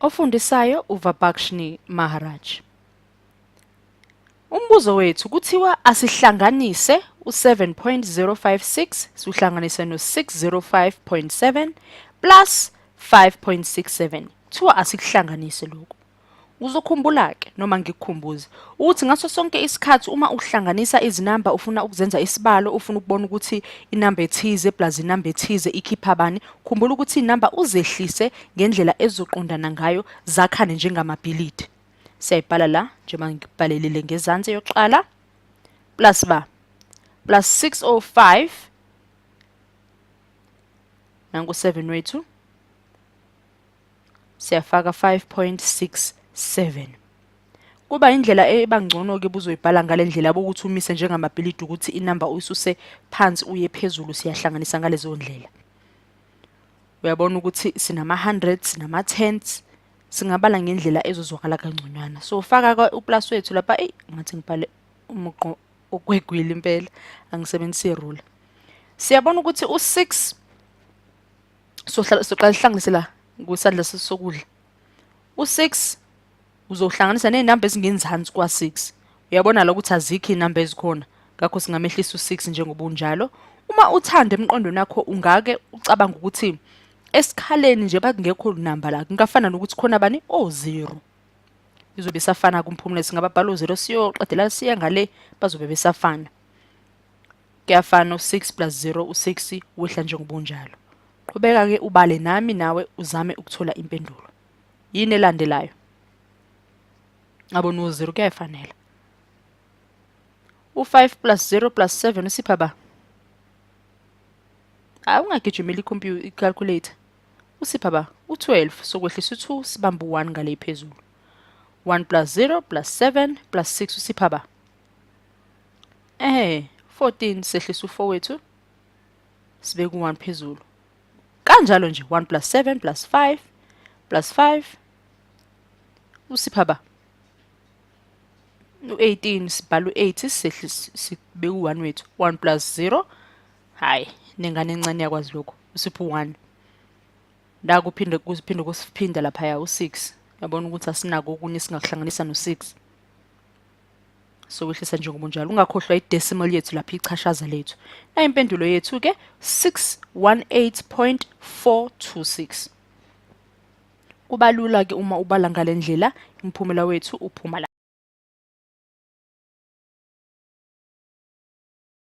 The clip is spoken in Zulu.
Ofundisayo uVabakshni Maharaj. Umbuzo wethu kuthiwa asihlanganise u7.056 siuhlanganise no605.7 plus 5.67. Kuthiwa asikuhlanganise lokhu. Uzokhumbula ke noma ngikukhumbuze ukuthi ngaso sonke isikhathi uma uhlanganisa izinamba ufuna ukuzenza isibalo ufuna ukubona ukuthi inamba ethize plus inamba ethize ikhipha bani, khumbula ukuthi inamba uzehlise ngendlela ezoqondana ngayo zakhane njengamabhilidi. Siyayibhala la njengoba ngikubhalelile ngezansi yokuqala plus ba plus 605 nangu 7 wethu siyafaka 5.67. Kuba indlela ebangcono ke buzoyibhala ngalendlela ukuthi umise njengamabhilidi ukuthi inamba uyisuse phansi uye phezulu siyahlanganisa ngalezo ndlela. Uyabona ukuthi sinama 100 sinama 10s singabala ngendlela ezozwakala kangconywana. So ufaka uplus wethu lapha ngathi ngibhale umuqo okwegwili impela angisebenzisi irula. Siyabona ukuthi u6 soqala ihlanganise la kusandla sokudla. U6 uzohlanganisa nezinamba ezingenzansi kwa6. Uyabona la ukuthi azikho inamba ezikhona. Ngakho singamehlisa u6 njengoba unjalo. Uma uthanda emqondweni yakho ungake ucabanga ukuthi esikhaleni nje bakungekho inamba la kungafana nokuthi khona bani o0. Izobe isafana kumphumela singababhala u0 siyoqedela siya ngale bazobe besafana. Kuyafana u6 plus 0 u6 wehla njengoba unjalo. Qhubeka ke ubale nami nawe uzame ukuthola impendulo. Yini elandelayo? Ngabona u0 kuyafanela. U5 plus 0 plus 7 usipha ba? Ungagijimela i-calculator. Usipha ba? U12 sokwehlisa u2 sibamba u1 ngale phezulu. 1 plus 0 plus 7 plus 6 usipha ba? 14 sehlisa u4 wethu sibeka u1 phezulu. Kanjalo nje 1 plus 7 plus 5 plus 5 usipha ba? U18 sibhala u8 sehlisa sibeka u1 wethu. 1 plus 0 hayi nengane encane yakwazi lokho usipha u1. La kuphinde kusiphinda lapha ya u6. Yabona ukuthi asinako okunye singakuhlanganisa no6. So wehlisa njengoba njalo ungakhohlwa idecimal yethu lapha ichashaza lethu. Na impendulo yethu ke 618.426. Kubalula ke uma ubala ngalendlela imphumela wethu uphuma la.